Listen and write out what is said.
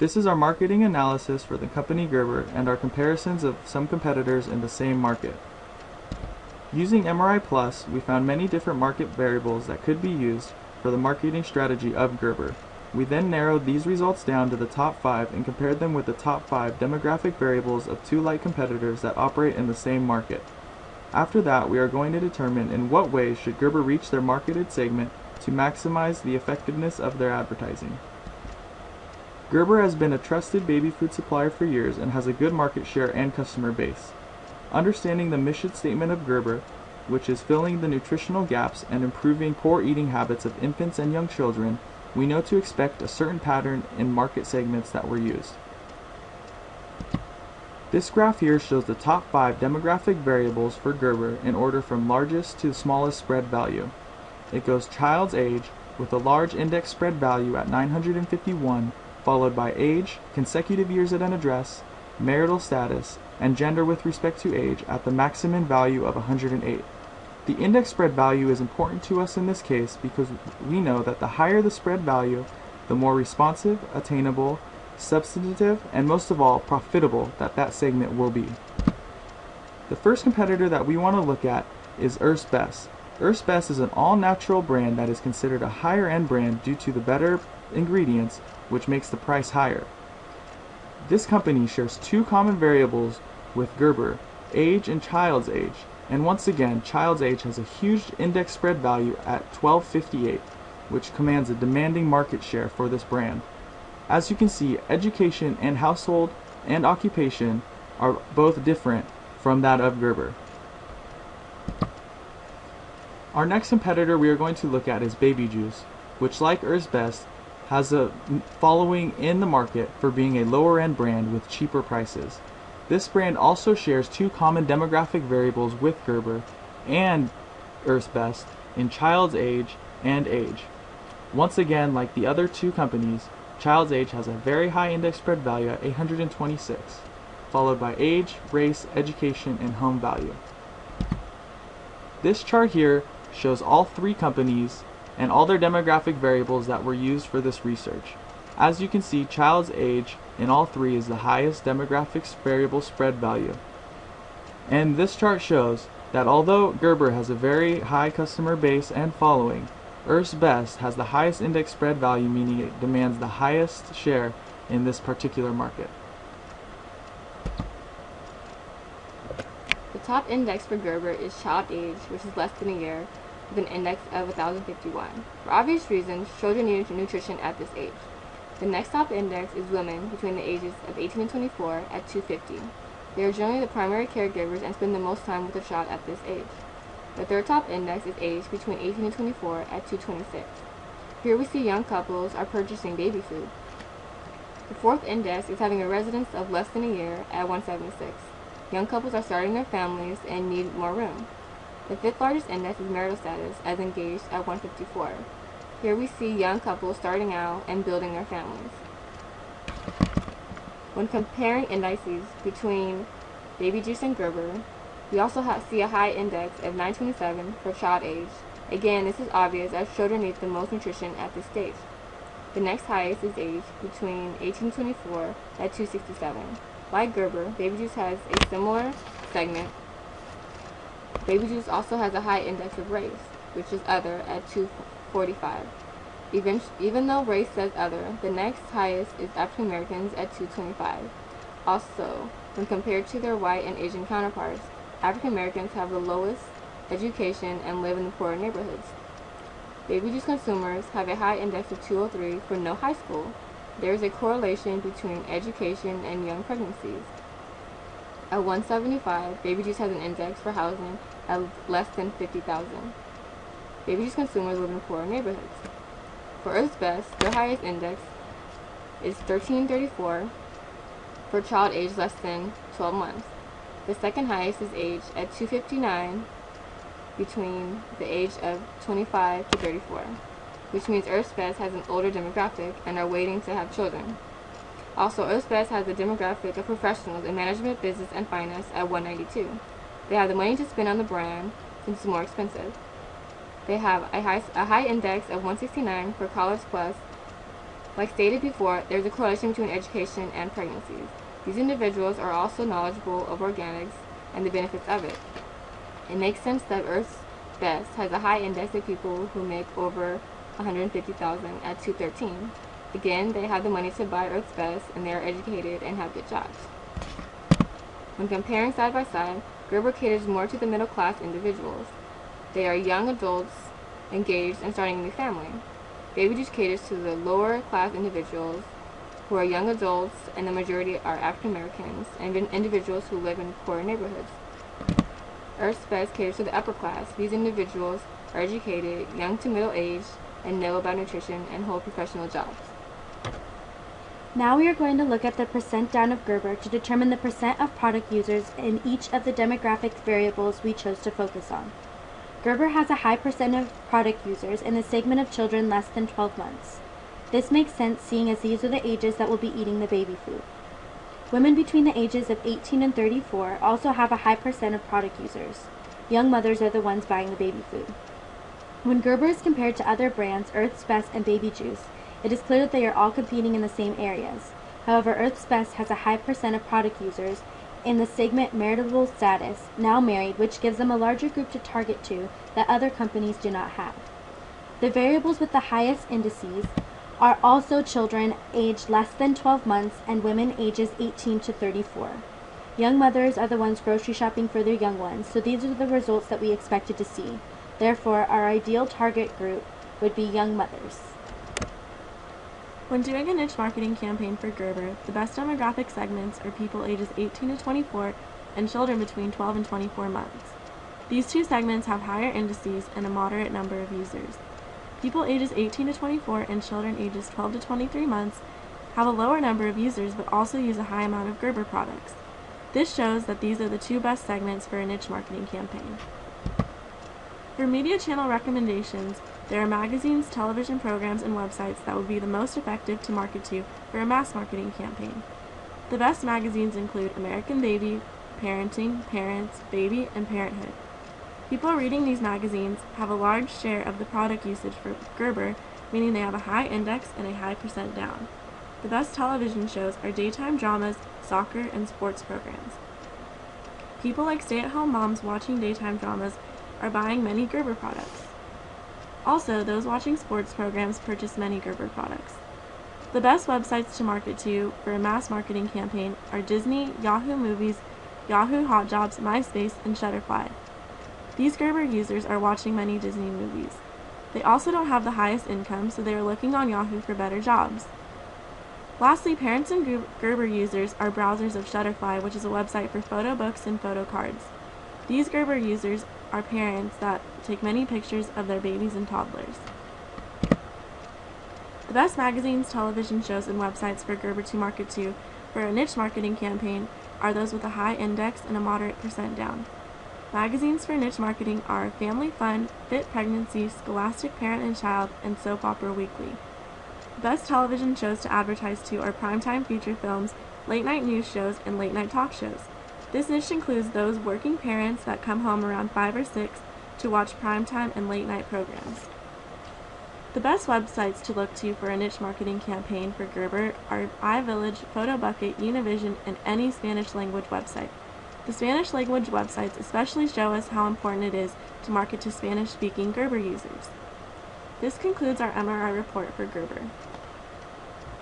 This is our marketing analysis for the company Gerber and our comparisons of some competitors in the same market. Using MRI Plus, we found many different market variables that could be used for the marketing strategy of Gerber. We then narrowed these results down to the top 5 and compared them with the top 5 demographic variables of 2 like competitors that operate in the same market. After that, we are going to determine in what ways should Gerber reach their marketed segment to maximize the effectiveness of their advertising. Gerber has been a trusted baby food supplier for years and has a good market share and customer base. Understanding the mission statement of Gerber, which is filling the nutritional gaps and improving poor eating habits of infants and young children, we know to expect a certain pattern in market segments that were used. This graph here shows the top 5 demographic variables for Gerber in order from largest to smallest spread value. It goes child's age with a large index spread value at 951, followed by age, consecutive years at an address, marital status, and gender with respect to age at the maximum value of 108. The index spread value is important to us in this case because we know that the higher the spread value, the more responsive, attainable, substantive, and most of all, profitable that segment will be. The first competitor that we want to look at is Earth's Best. Earth's Best is an all-natural brand that is considered a higher-end brand due to the better ingredients, which makes the price higher. This company shares 2 common variables with Gerber, age and child's age, and once again, child's age has a huge index spread value at 1258, which commands a demanding market share for this brand. As you can see, education and household and occupation are both different from that of Gerber. Our next competitor we are going to look at is Baby Juice, which like Earth's Best has a following in the market for being a lower end brand with cheaper prices. This brand also shares 2 common demographic variables with Gerber and Earth's Best in child's age and age. Once again, like the other 2 companies, child's age has a very high index spread value at 826, followed by age, race, education, and home value. This chart here shows all 3 companies and all their demographic variables that were used for this research. As you can see, child's age in all 3 is the highest demographic variable spread value. And this chart shows that although Gerber has a very high customer base and following, Earth's Best has the highest index spread value, meaning it demands the highest share in this particular market. The top index for Gerber is child age, which is less than a year, with an index of 1051. For obvious reasons, children need nutrition at this age. The next top index is women between the ages of 18 and 24 at 250. They are generally the primary caregivers and spend the most time with their child at this age. The third top index is age between 18 and 24 at 226. Here we see young couples are purchasing baby food. The fourth index is having a residence of less than a year at 176. Young couples are starting their families and need more room. The fifth largest index is marital status, as engaged at 154. Here we see young couples starting out and building their families. When comparing indices between Baby Juice and Gerber, we also see a high index of 927 for child age. Again, this is obvious as children need the most nutrition at this stage. The next highest is age between 18 and 24 at 267. Like Gerber, Baby Juice has a similar segment. Baby Juice also has a high index of race, which is other at 245. Even though race says other, the next highest is African Americans at 225. Also, when compared to their white and Asian counterparts, African Americans have the lowest education and live in the poorer neighborhoods. Baby Juice consumers have a high index of 203 for no high school. There is a correlation between education and young pregnancies. At 175, Baby Juice has an index for housing at less than 50,000. Baby Juice consumers live in poorer neighborhoods. For Earth's Best, their highest index is 1334 for child age less than 12 months. The second highest is age at 259 between the age of 25 to 34, which means Earth's Best has an older demographic and are waiting to have children. Also, Earth's Best has a demographic of professionals in management, business, and finance at 192. They have the money to spend on the brand since it's more expensive. They have a high index of 169 for College Plus Like stated before, there is a correlation between education and pregnancies. These individuals are also knowledgeable of organics and the benefits of it. It makes sense that Earth's Best has a high index of people who make over $150,000 at 213. Again, they have the money to buy Earth's Best, and they are educated and have good jobs. When comparing side by side, Gerber caters more to the middle-class individuals. They are young adults engaged and starting a new family. Baby Juice caters to the lower-class individuals who are young adults, and the majority are African Americans and individuals who live in poor neighborhoods. Earth's Best caters to the upper class. These individuals are educated, young to middle-aged, and know about nutrition and hold professional jobs. Now we are going to look at the percent down of Gerber to determine the percent of product users in each of the demographic variables we chose to focus on. Gerber has a high percent of product users in the segment of children less than 12 months. This makes sense seeing as these are the ages that will be eating the baby food. Women between the ages of 18 and 34 also have a high percent of product users. Young mothers are the ones buying the baby food. When Gerber is compared to other brands, Earth's Best and Baby Juice, it is clear that they are all competing in the same areas. However, Earth's Best has a high percent of product users in the segment marital status, now married, which gives them a larger group to target to that other companies do not have. The variables with the highest indices are also children aged less than 12 months and women ages 18 to 34. Young mothers are the ones grocery shopping for their young ones, so these are the results that we expected to see. Therefore, our ideal target group would be young mothers. When doing a niche marketing campaign for Gerber, the best demographic segments are people ages 18 to 24 and children between 12 and 24 months. These two segments have higher indices and a moderate number of users. People ages 18 to 24 and children ages 12 to 23 months have a lower number of users but also use a high amount of Gerber products. This shows that these are the two best segments for a niche marketing campaign. For media channel recommendations, there are magazines, television programs, and websites that would be the most effective to market to for a mass marketing campaign. The best magazines include American Baby, Parenting, Parents, Baby, and Parenthood. People reading these magazines have a large share of the product usage for Gerber, meaning they have a high index and a high percent down. The best television shows are daytime dramas, soccer, and sports programs. People like stay-at-home moms watching daytime dramas are buying many Gerber products. Also, those watching sports programs purchase many Gerber products. The best websites to market to for a mass marketing campaign are Disney, Yahoo Movies, Yahoo Hot Jobs, MySpace, and Shutterfly. These Gerber users are watching many Disney movies. They also don't have the highest income, so they are looking on Yahoo for better jobs. Lastly, parents and Gerber users are browsers of Shutterfly, which is a website for photo books and photo cards. These Gerber users are parents that take many pictures of their babies and toddlers. The best magazines, television shows, and websites for Gerber to market to for a niche marketing campaign are those with a high index and a moderate percent down. Magazines for niche marketing are Family Fun, Fit Pregnancy, Scholastic Parent and Child, and Soap Opera Weekly. The best television shows to advertise to are primetime feature films, late-night news shows, and late-night talk shows. This niche includes those working parents that come home around 5 or 6 to watch primetime and late-night programs. The best websites to look to for a niche marketing campaign for Gerber are iVillage, PhotoBucket, Univision, and any Spanish language website. The Spanish language websites especially show us how important it is to market to Spanish-speaking Gerber users. This concludes our MRI report for Gerber.